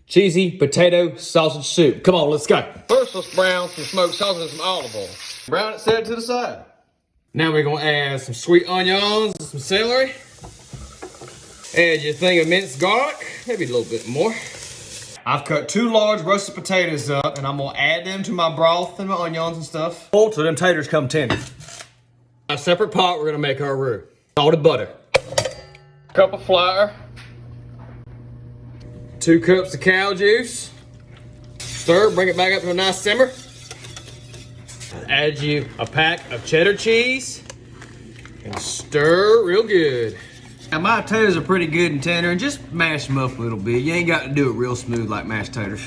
cheesy potato sausage soup. Come on, let's go. First, let's brown some smoked sausage and some olive oil. Brown it, set it to the side. Now we're gonna add some sweet onions and some celery. Add your thing of minced garlic, maybe a little bit more. I've cut 2 large roasted potatoes up, and I'm gonna add them to my broth and my onions and stuff. Hold till them taters come tender. A separate pot, we're gonna make our roux. Salted butter. Cup of flour. 2 cups of cow juice. Stir, bring it back up to a nice simmer. Add you a pack of cheddar cheese and stir real good. Now my potatoes are pretty good and tender, and just mash them up a little bit. You ain't got to do it real smooth like mashed taters.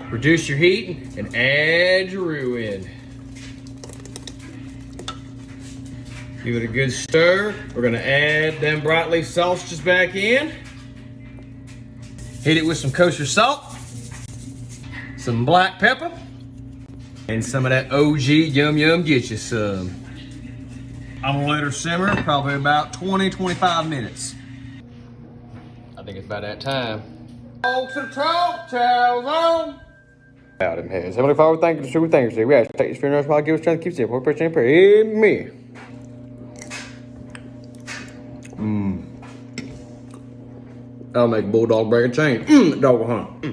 Reduce your heat and add your roux in. Give it a good stir. We're gonna add them bright leaf sausages back in. Hit it with some kosher salt, some black pepper, and some of that OG yum yum get you some. I'm gonna let her simmer probably about 20-25 minutes. I think it's about that time. Folks and talk, towels on. Out in hands. Heavenly Father, thank you for the thank you. We ask you to take your spirit and our give us strength, keep safe. We pray and pray. Amen. I'll make a bulldog break a chain. Dog hunt.